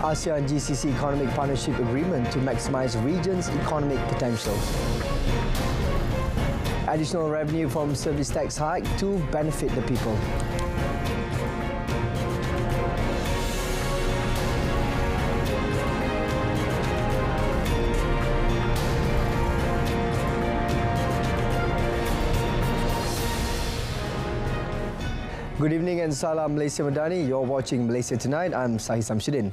ASEAN GCC Economic Partnership Agreement to maximize region's economic potentials. Additional revenue from service tax hike to benefit the people. Good evening and salam Malaysia Madani. You're watching Malaysia Tonight. I'm SAHIH.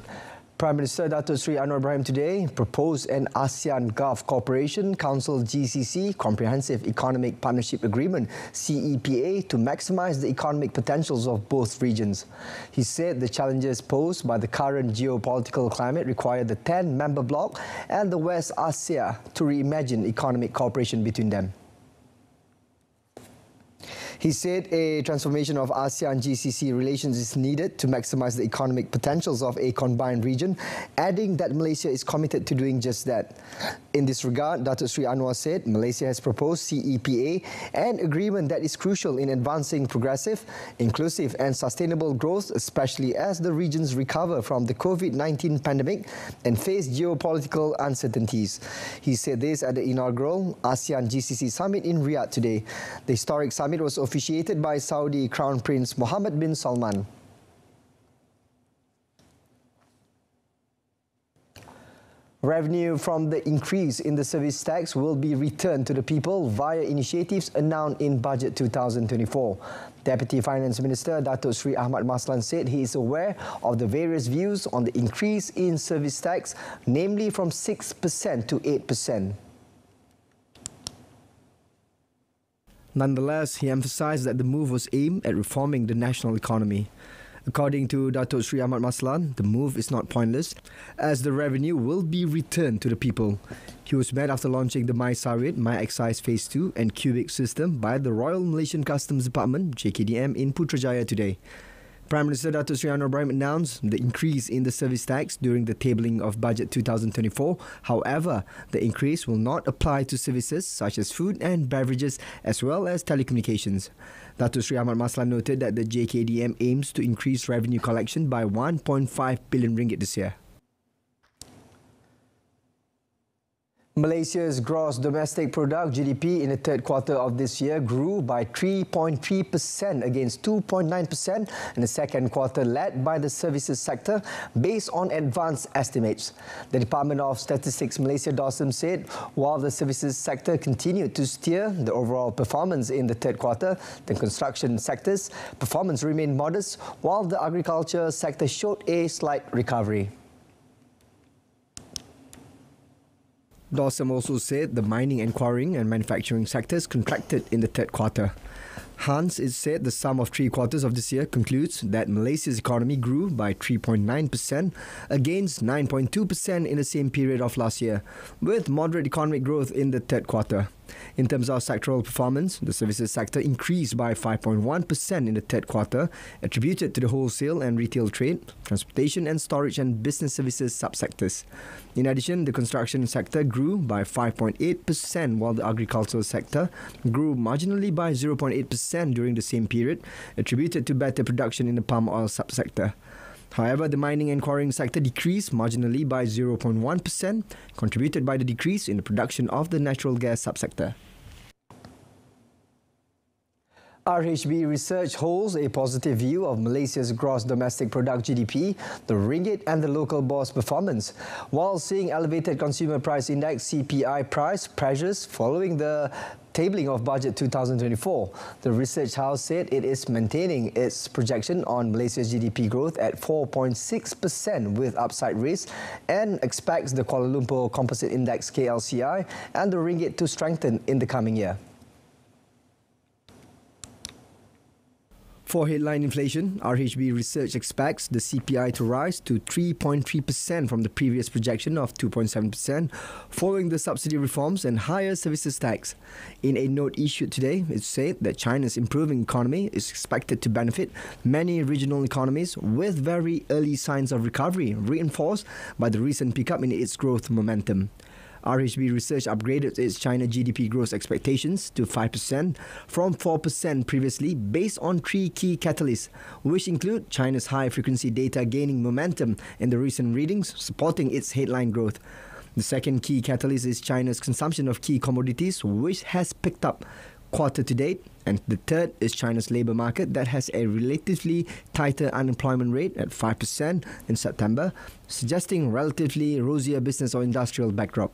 Prime Minister Datuk Seri Anwar Ibrahim today proposed an ASEAN Gulf Cooperation Council GCC Comprehensive Economic Partnership Agreement CEPA to maximize the economic potentials of both regions. He said the challenges posed by the current geopolitical climate require the 10-member bloc and the West Asia to reimagine economic cooperation between them. He said a transformation of ASEAN-GCC relations is needed to maximize the economic potentials of a combined region, adding that Malaysia is committed to doing just that. In this regard, Datuk Seri Anwar said Malaysia has proposed CEPA, an agreement that is crucial in advancing progressive, inclusive and sustainable growth, especially as the regions recover from the COVID-19 pandemic and face geopolitical uncertainties. He said this at the inaugural ASEAN-GCC summit in Riyadh today. The historic summit was officiated by Saudi Crown Prince Mohammed bin Salman. Revenue from the increase in the service tax will be returned to the people via initiatives announced in Budget 2024. Deputy Finance Minister Datuk Seri Ahmad Maslan said he is aware of the various views on the increase in service tax, namely from 6% to 8%. Nonetheless, he emphasised that the move was aimed at reforming the national economy. According to Datuk Seri Ahmad Maslan, the move is not pointless, as the revenue will be returned to the people. He was met after launching the My Sawit, My Excise Phase 2 and Cubic system by the Royal Malaysian Customs Department, JKDM, in Putrajaya today. Prime Minister Datuk Seri Anwar Ibrahim announced the increase in the service tax during the tabling of Budget 2024. However, the increase will not apply to services such as food and beverages as well as telecommunications. Datuk Seri Ahmad Maslan noted that the JKDM aims to increase revenue collection by 1.5 billion ringgit this year. Malaysia's gross domestic product GDP in the third quarter of this year grew by 3.3% against 2.9% in the second quarter, led by the services sector based on advanced estimates. The Department of Statistics Malaysia DOSM said while the services sector continued to steer the overall performance in the third quarter, the construction sector's performance remained modest, while the agriculture sector showed a slight recovery. DOSM also said the mining and quarrying and manufacturing sectors contracted in the third quarter. Hans is said the sum of 3 quarters of this year concludes that Malaysia's economy grew by 3.9% against 9.2% in the same period of last year, with moderate economic growth in the third quarter. In terms of sectoral performance, the services sector increased by 5.1% in the third quarter, attributed to the wholesale and retail trade, transportation and storage and business services subsectors. In addition, the construction sector grew by 5.8%, while the agricultural sector grew marginally by 0.8% during the same period, attributed to better production in the palm oil subsector. However, the mining and quarrying sector decreased marginally by 0.1%, contributed by the decrease in the production of the natural gas subsector. RHB Research holds a positive view of Malaysia's gross domestic product GDP, the ringgit and the local bourse performance, while seeing elevated consumer price index CPI price pressures following the tabling of Budget 2024. The research house said it is maintaining its projection on Malaysia's GDP growth at 4.6% with upside risk and expects the Kuala Lumpur Composite Index KLCI and the ringgit to strengthen in the coming year. For headline inflation, RHB Research expects the CPI to rise to 3.3% from the previous projection of 2.7%, following the subsidy reforms and higher services tax. In a note issued today, it said that China's improving economy is expected to benefit many regional economies with very early signs of recovery, reinforced by the recent pickup in its growth momentum. RHB Research upgraded its China GDP growth expectations to 5% from 4% previously based on three key catalysts, which include China's high-frequency data gaining momentum in the recent readings, supporting its headline growth. The second key catalyst is China's consumption of key commodities, which has picked up quarter to date. And the third is China's labour market that has a relatively tighter unemployment rate at 5% in September, suggesting relatively rosier business or industrial backdrop.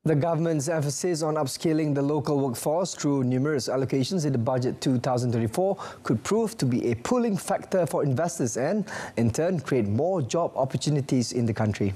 The government's emphasis on upscaling the local workforce through numerous allocations in the budget 2024 could prove to be a pulling factor for investors and, in turn, create more job opportunities in the country.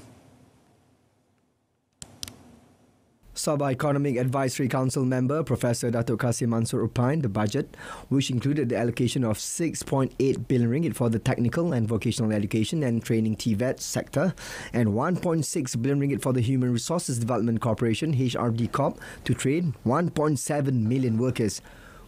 Sabah Economic Advisory Council member Professor Datuk Kasih Mansur opined the budget, which included the allocation of 6.8 billion ringgit for the technical and vocational education and training TVET sector and 1.6 billion ringgit for the Human Resources Development Corporation HRD Corp to train 1.7 million workers.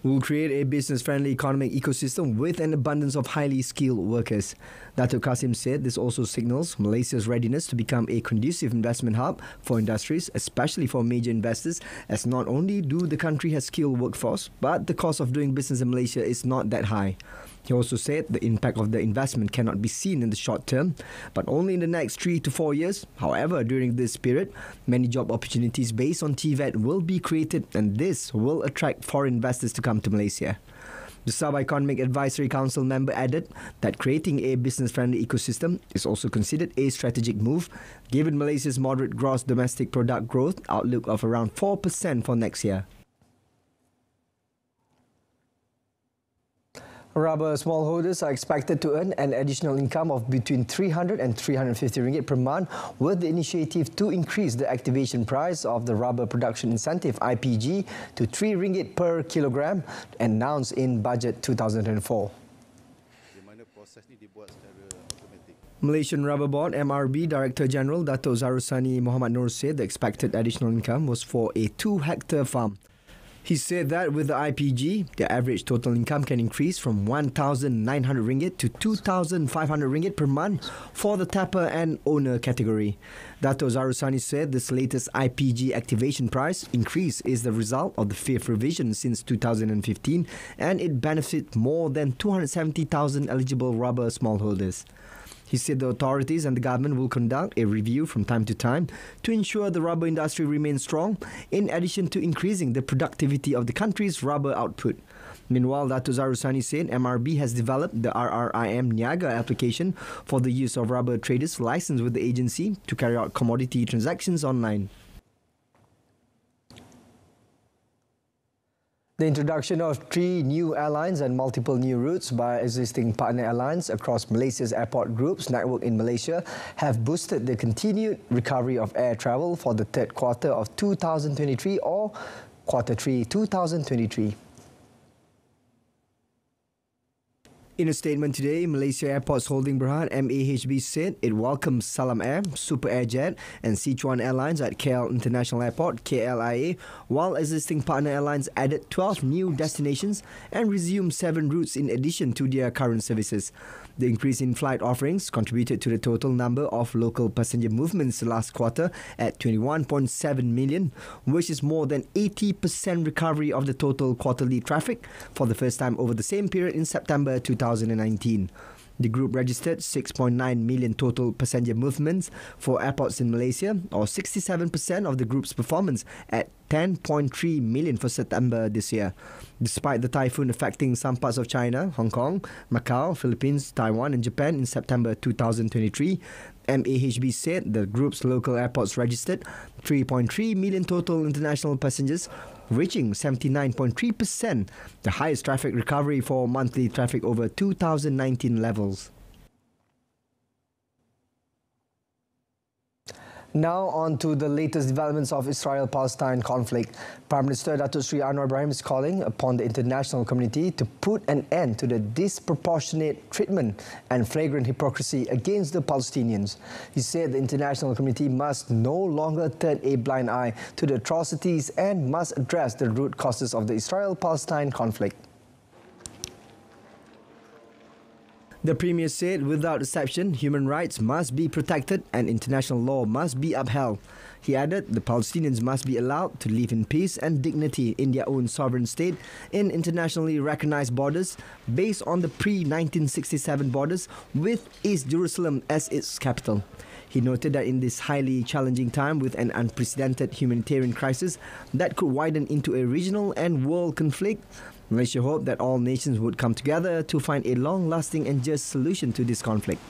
Will create a business-friendly economic ecosystem with an abundance of highly skilled workers. Datuk Kasim said this also signals Malaysia's readiness to become a conducive investment hub for industries, especially for major investors, as not only do the country has skilled workforce, but the cost of doing business in Malaysia is not that high. He also said the impact of the investment cannot be seen in the short term, but only in the next 3 to 4 years. However, during this period, many job opportunities based on TVET will be created, and this will attract foreign investors to come to Malaysia. The Sabah Economic Advisory Council member added that creating a business-friendly ecosystem is also considered a strategic move, given Malaysia's moderate gross domestic product growth outlook of around 4% for next year. Rubber smallholders are expected to earn an additional income of between 300 and 350 ringgit per month, with the initiative to increase the activation price of the Rubber Production Incentive IPG to 3 ringgit per kilogram, announced in Budget 2004. Malaysian Rubber Board MRB Director General Dato' Zarusani Muhammad Nur said the expected additional income was for a 2-hectare farm. He said that with the IPG, the average total income can increase from 1,900 ringgit to 2,500 ringgit per month for the tapper and owner category. Dato' Zarusani said this latest IPG activation price increase is the result of the 5th revision since 2015, and it benefits more than 270,000 eligible rubber smallholders. He said the authorities and the government will conduct a review from time to time to ensure the rubber industry remains strong, in addition to increasing the productivity of the country's rubber output. Meanwhile, Dato' Zarusani said MRB has developed the RRIM Niaga application for the use of rubber traders licensed with the agency to carry out commodity transactions online. The introduction of 3 new airlines and multiple new routes by existing partner airlines across Malaysia's airport groups network in Malaysia have boosted the continued recovery of air travel for the third quarter of 2023 or quarter 3 2023. In a statement today, Malaysia Airports Holding Berhad MAHB said it welcomes Salam Air, Super Airjet and Sichuan Airlines at KL International Airport KLIA, while existing partner airlines added 12 new destinations and resumed 7 routes in addition to their current services. The increase in flight offerings contributed to the total number of local passenger movements last quarter at 21.7 million, which is more than 80% recovery of the total quarterly traffic for the first time over the same period in September 2019. The group registered 6.9 million total passenger movements for airports in Malaysia, or 67% of the group's performance at 10.3 million for September this year. Despite the typhoon affecting some parts of China, Hong Kong, Macau, Philippines, Taiwan and Japan in September 2023, MAHB said the group's local airports registered 3.3 million total international passengers, reaching 79.3%, the highest traffic recovery for monthly traffic over 2019 levels. Now on to the latest developments of Israel-Palestine conflict. Prime Minister Datuk Sri Anwar Ibrahim is calling upon the international community to put an end to the disproportionate treatment and flagrant hypocrisy against the Palestinians. He said the international community must no longer turn a blind eye to the atrocities and must address the root causes of the Israel-Palestine conflict. The Premier said without exception, human rights must be protected and international law must be upheld. He added the Palestinians must be allowed to live in peace and dignity in their own sovereign state in internationally recognized borders based on the pre-1967 borders with East Jerusalem as its capital. He noted that in this highly challenging time with an unprecedented humanitarian crisis that could widen into a regional and world conflict, Malaysia hoped that all nations would come together to find a long-lasting and just solution to this conflict.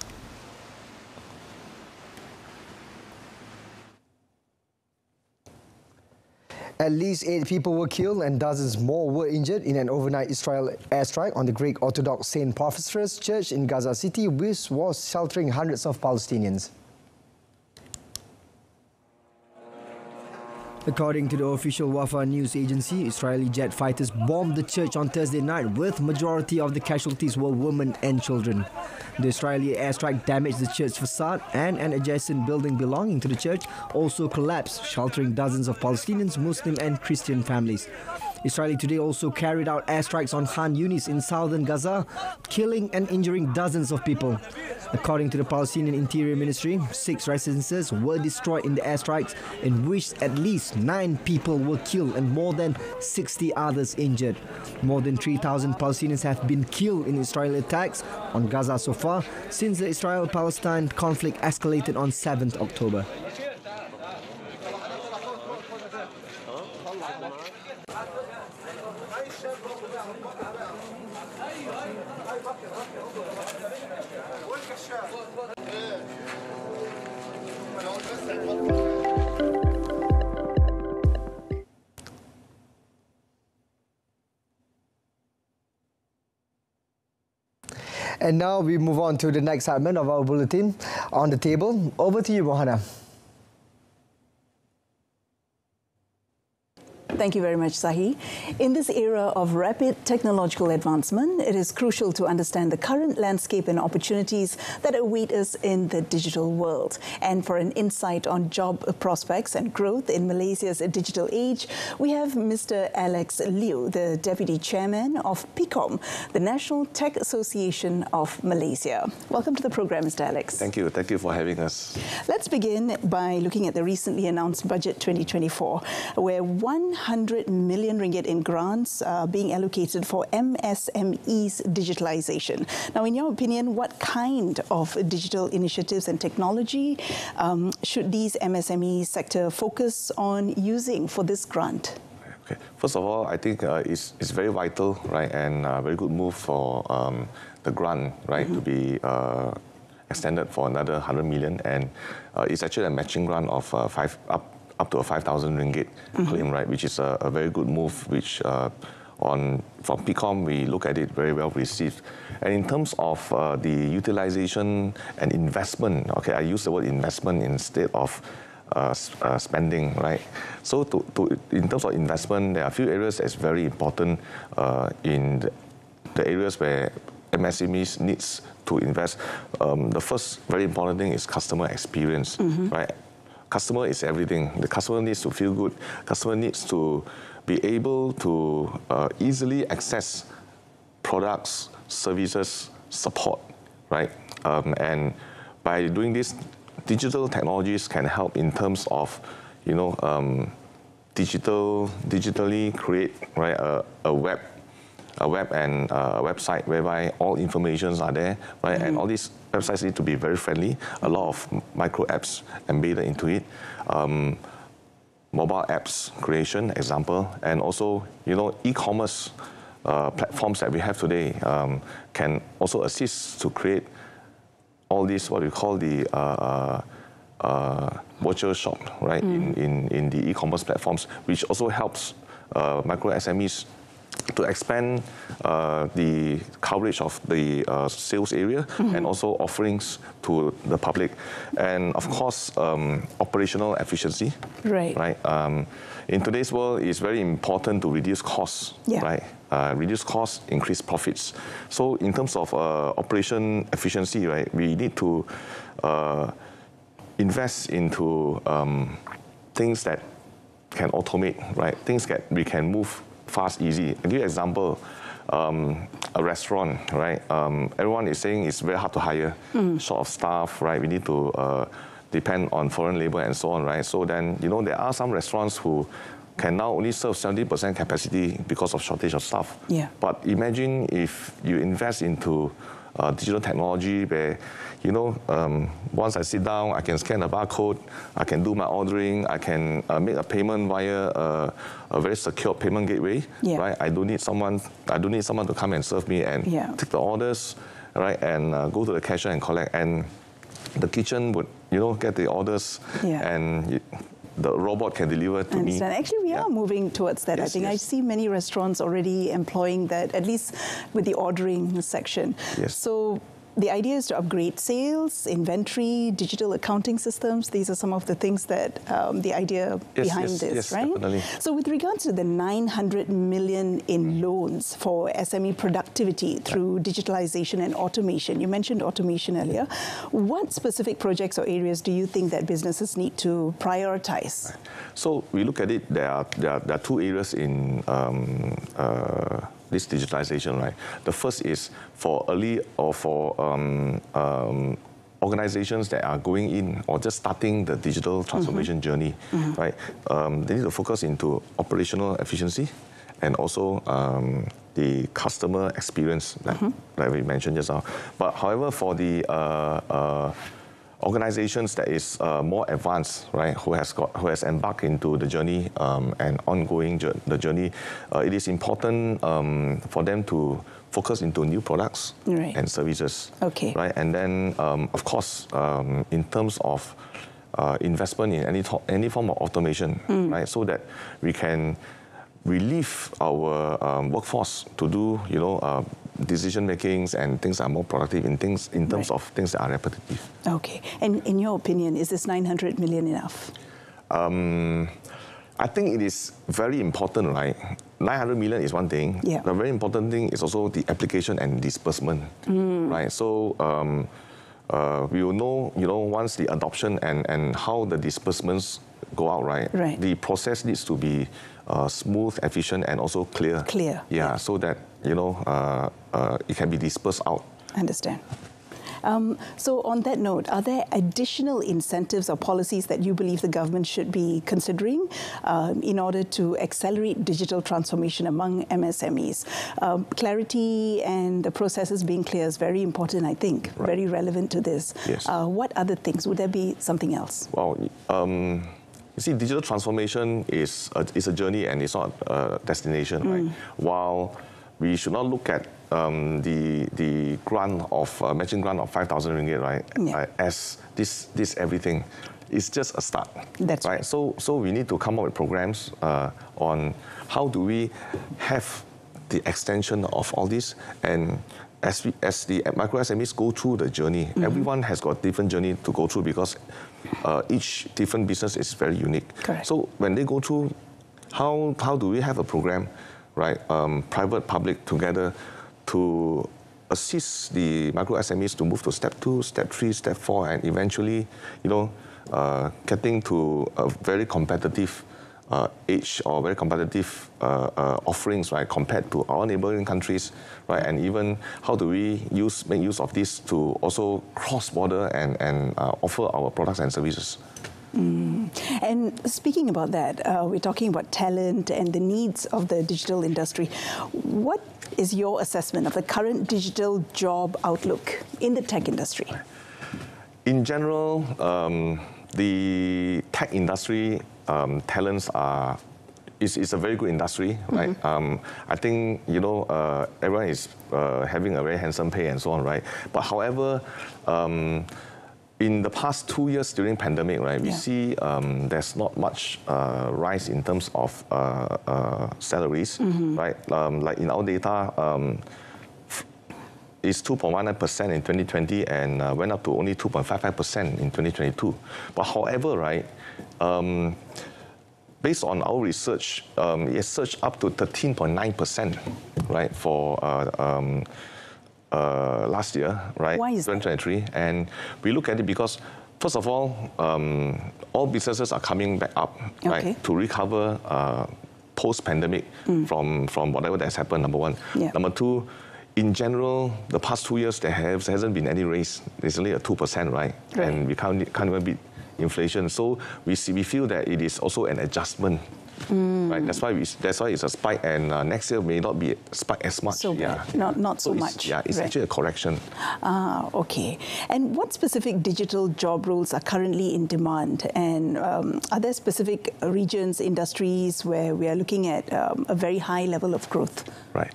At least 8 people were killed and dozens more were injured in an overnight Israel airstrike on the Greek Orthodox St. Porphyrius Church in Gaza City, which was sheltering hundreds of Palestinians. According to the official Wafa news agency, Israeli jet fighters bombed the church on Thursday night, with majority of the casualties were women and children. The Israeli airstrike damaged the church facade, and an adjacent building belonging to the church also collapsed, sheltering dozens of Palestinians, Muslim and Christian families. Israel today also carried out airstrikes on Khan Yunis in southern Gaza, killing and injuring dozens of people. According to the Palestinian Interior Ministry, 6 residences were destroyed in the airstrikes, in which at least 9 people were killed and more than 60 others injured. More than 3,000 Palestinians have been killed in Israeli attacks on Gaza so far since the Israel-Palestine conflict escalated on 7th October. And now we move on to the next segment of our bulletin, On the Table. Over to you, Mohana. Thank you very much, Sahi. In this era of rapid technological advancement, it is crucial to understand the current landscape and opportunities that await us in the digital world. And for an insight on job prospects and growth in Malaysia's digital age, we have Mr. Alex Liu, the Deputy Chairman of PICOM, the National Tech Association of Malaysia. Welcome to the program, Mr. Alex. Thank you. Thank you for having us. Let's begin by looking at the recently announced Budget 2024, where 100 million ringgit in grants are being allocated for MSMEs digitalization. Now, in your opinion, what kind of digital initiatives and technology should these MSME sector focus on using for this grant? Okay. First of all, I think it's very vital, right, and a very good move for the grant, right, to be extended for another 100 million, and it's actually a matching grant of up to a 5,000 ringgit claim, right, which is a very good move, which from PICOM, we look at it very well received. And in terms of the utilization and investment, okay, I use the word investment instead of spending, right? So in terms of investment, there are a few areas that's very important in the areas where MSMEs needs to invest. The first very important thing is customer experience, right? Customer is everything. The customer needs to feel good. Customer needs to be able to easily access products, services, support, right? And by doing this, digital technologies can help in terms of, you know, digitally create, right, a web and a website whereby all informations are there, right? And all these websites need to be very friendly. A lot of micro apps embedded into it. Mobile apps creation, example, and also, you know, e-commerce platforms that we have today can also assist to create all these, what we call the virtual shop, right, in the e-commerce platforms, which also helps micro SMEs to expand the coverage of the sales area and also offerings to the public. And of course, operational efficiency. Right. In today's world, it's very important to reduce costs, right? Reduce costs, increase profits. So in terms of operation efficiency, right, we need to invest into things that can automate, right? Things that we can move fast, easy. I'll give you an example. a restaurant, right? Everyone is saying it's very hard to hire, short of staff, right? We need to depend on foreign labor and so on, right? So then, you know, there are some restaurants who can now only serve 70% capacity because of shortage of staff. Yeah. But imagine if you invest into digital technology where, you know, once I sit down, I can scan a barcode, I can do my ordering, I can make a payment via a very secure payment gateway, right? I don't need someone to come and serve me and take the orders, right? And go to the cashier and collect. And the kitchen would, you know, get the orders and the robot can deliver to me. Actually, we are moving towards that. I think I see many restaurants already employing that, at least with the ordering section. So the idea is to upgrade sales, inventory, digital accounting systems. These are some of the things that the idea behind this, right? Definitely. So with regards to the 900 million in loans for SME productivity through digitalization and automation, you mentioned automation earlier. What specific projects or areas do you think that businesses need to prioritize? So we look at it, there are two areas in this digitalization, right? The first is for early or for organizations that are going in or just starting the digital transformation journey, right? They need to focus into operational efficiency and also the customer experience, like we mentioned just now. But however, for the organizations that is more advanced, right, who has embarked into the journey and ongoing the journey, it is important for them to focus into new products and services, right? And then, of course, in terms of investment in any form of automation, right, so that we can relieve our workforce to do, you know, decision makings and things are more productive in terms of things that are repetitive. Okay. And in your opinion, is this 900 million enough? I think it is very important, right? 900 million is one thing. The very important thing is also the application and disbursement, right? So we will know, you know, once the adoption and how the disbursements go out, right? The process needs to be smooth, efficient, and also clear. Yeah, so that, you know, it can be dispersed out. Understand. So on that note, are there additional incentives or policies that you believe the government should be considering in order to accelerate digital transformation among MSMEs? Clarity and the processes being clear is very important, I think, very relevant to this. What other things? Would there be something else? Well, you see, digital transformation is a journey and it's not a destination, right? While we should not look at the grant of matching grant of 5,000 ringgit, right? As this everything. It's just a start. That's right. So we need to come up with programs on how do we have the extension of all this, and as the micro SMEs go through the journey, everyone has got a different journey to go through because each different business is very unique. So when they go through, how do we have a program, right? Private, public together to assist the micro SMEs to move to step 2, step 3, step 4, and eventually, you know, getting to a very competitive age or very competitive offerings, right, compared to our neighboring countries, right? And even how do we make use of this to also cross-border and offer our products and services? And speaking about that, we're talking about talent and the needs of the digital industry. What is your assessment of the current digital job outlook in the tech industry? In general, the tech industry talents is a very good industry, right? I think, you know, everyone is having a very handsome pay and so on, right? But however, in the past 2 years during pandemic, right, we see there's not much rise in terms of salaries, right? Like in our data, it's 2.19% in 2020 and went up to only 2.55% in 2022. But however, right, based on our research, it surged up to 13.9%, right, for last year, right? Why is 2023. that? And we look at it because, first of all businesses are coming back up, right, to recover post-pandemic from whatever that's happened, number one. Yeah. Number two, in general, the past 2 years, there hasn't been any raise. There's only a 2%, right? And we can't even beat inflation. So we feel that it is also an adjustment. Right, that's why it's a spike, and next year may not be a spike as much. So bad. Not so much. Yeah, it's actually a correction. Okay. And what specific digital job roles are currently in demand? And are there specific regions, industries where we are looking at a very high level of growth? Right.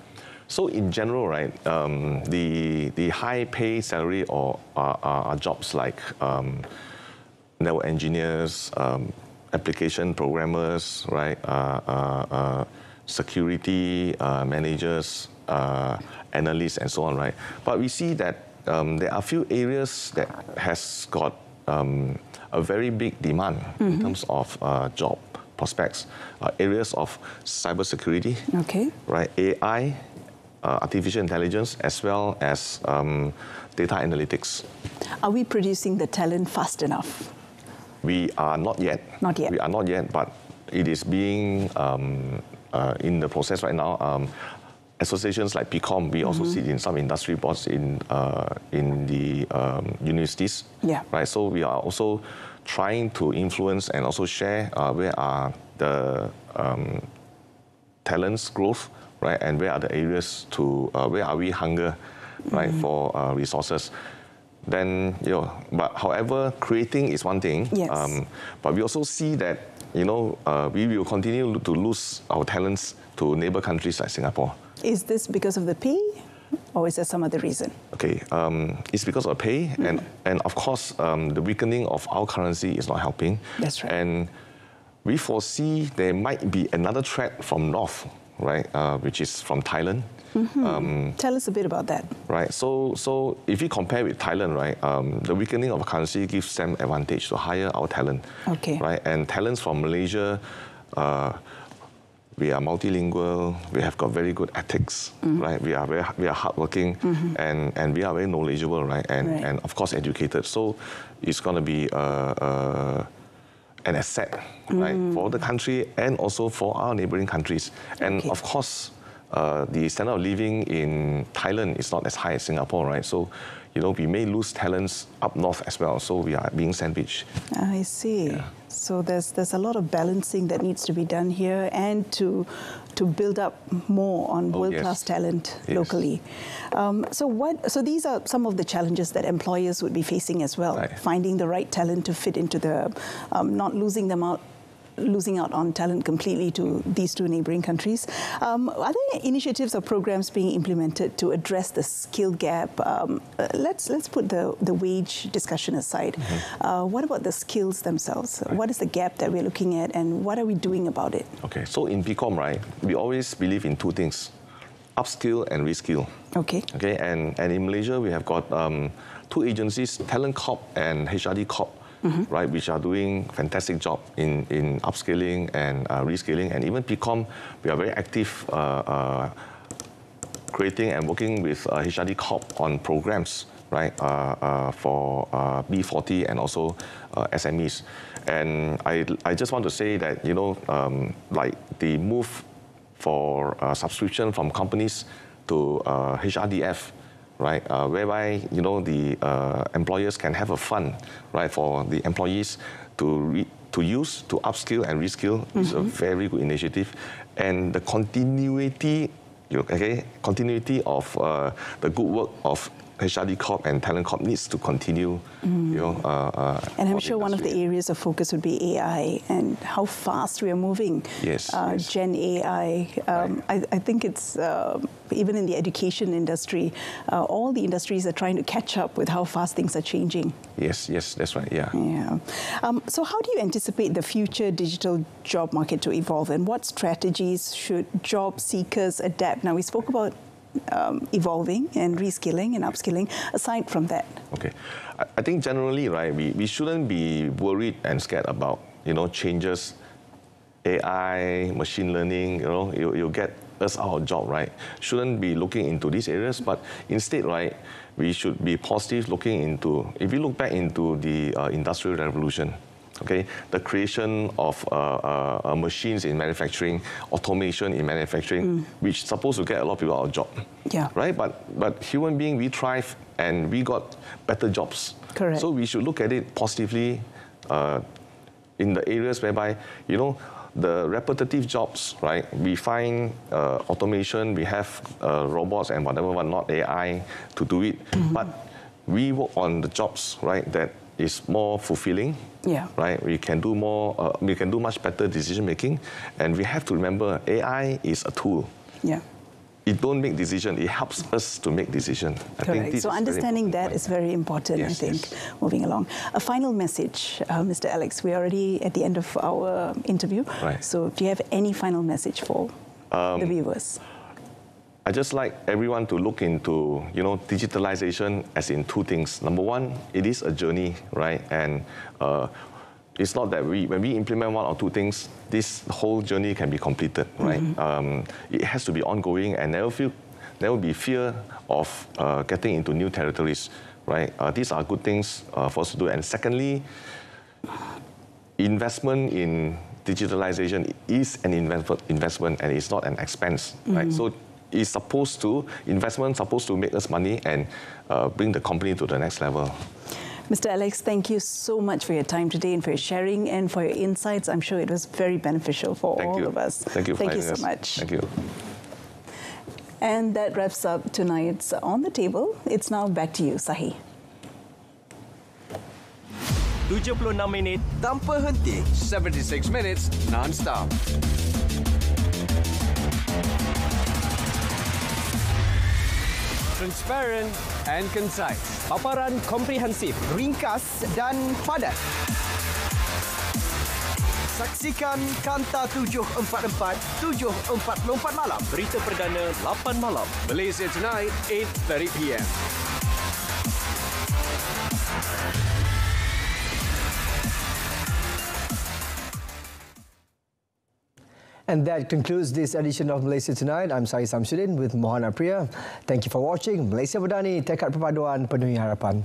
So in general, right, the high pay salary or are jobs like network engineers, application programmers, right, security managers, analysts, and so on, right? But we see that there are a few areas that has got a very big demand in terms of job prospects. Areas of cybersecurity, right, AI, artificial intelligence, as well as data analytics. Are we producing the talent fast enough? We are not yet. Not yet. We are not yet, but it is being in the process right now. Associations like PCOM, we also sit in some industry boards in the universities. Yeah. Right. So we are also trying to influence and also share where are the talents growth, right, and where are the areas to where are we hunger, right, for resources. Then, but however, creating is one thing. Yes. But we also see that, we will continue to lose our talents to neighbor countries like Singapore. Is this because of the pay, or is there some other reason? Okay, it's because of pay, and of course, the weakening of our currency is not helping. That's right. And we foresee there might be another threat from north, right, which is from Thailand. Tell us a bit about that. Right. So if you compare with Thailand, right, the weakening of currency gives them advantage to hire our talent. Okay. Right. And talents from Malaysia, we are multilingual. We have got very good ethics. Right. We are hardworking, and we are very knowledgeable. Right. And of course educated. So it's going to be an asset, right, for the country and also for our neighboring countries. And of course, the standard of living in Thailand is not as high as Singapore, right? So, we may lose talents up north as well. So we are being sandwiched. I see. Yeah. So there's a lot of balancing that needs to be done here, and to build up more on world-class talent locally. So these are some of the challenges that employers would be facing as well. Right. Finding the right talent to fit into the, not losing out on talent completely to these two neighboring countries. Are there initiatives or programs being implemented to address the skill gap? Let's put the wage discussion aside. What about the skills themselves? Right. What is the gap that we're looking at, and what are we doing about it? Okay, so in PCOM, right, we always believe in two things: upskill and reskill. Okay. Okay, and in Malaysia, we have got two agencies, Talent Corp and HRD Corp. Right, which are doing fantastic job in upskilling and reskilling, and even PCOM, we are very active creating and working with HRD Corp on programs, right, for B40 and also SMEs. And I just want to say that, like the move for subscription from companies to HRDF, right, whereby the employers can have a fund, right, for the employees to use to upskill and reskill is a very good initiative, and the continuity of the good work of HRD Corp and Talent Corp needs to continue. And I'm sure one of the areas of focus would be AI and how fast we are moving. Yes. Gen AI. I think it's even in the education industry, all the industries are trying to catch up with how fast things are changing. Yes, that's right. Yeah. So how do you anticipate the future digital job market to evolve, and what strategies should job seekers adapt? Now, we spoke about evolving and reskilling and upskilling. Aside from that, okay, I think generally, right, we shouldn't be worried and scared about changes, AI, machine learning. You'll get us our job, right? Shouldn't be looking into these areas, but instead, right, we should be positive looking into. If you look back into the Industrial Revolution, okay, the creation of machines in manufacturing, automation in manufacturing, which is supposed to get a lot of people out of job. Yeah. Right? But human beings, we thrive and we got better jobs. Correct. So we should look at it positively in the areas whereby, you know, the repetitive jobs, right? We find automation, we have robots and whatever, but not AI to do it. But we work on the jobs, right, that is more fulfilling. Yeah. Right? We can do more, we can do much better decision making. And we have to remember, AI is a tool. Yeah. It don't make decision, it helps us to make decision. Correct. So understanding that is very important, yes, I think, moving along. A final message, Mr. Alex. We're already at the end of our interview. Right. So do you have any final message for the viewers? I just like everyone to look into, you know, digitalization as in two things. Number one, it is a journey, right? And it's not that when we implement one or two things, this whole journey can be completed, right? It has to be ongoing and never be fear of getting into new territories, right? These are good things for us to do. And secondly, investment in digitalization is an investment and it's not an expense, right? So it's investment supposed to make us money and bring the company to the next level. Mr. Alex, thank you so much for your time today and for your sharing and for your insights. I'm sure it was very beneficial for all of us. Thank you. Thank you so much. Thank you. And that wraps up tonight's On the Table. It's now back to you, Sahi. 76 minit tanpa henti, 76 minutes non-stop. Transparent and concise. Paparan komprehensif, ringkas dan padat. Saksikan Kanta 744, 7.44 malam. Berita perdana 8 malam. Malaysia Tonight, 8:30 p.m. And that concludes this edition of Malaysia Tonight. I'm SAHIH with Mohana Priya. Thank you for watching. Malaysia Berdani, tekad perpaduan, penuhi harapan.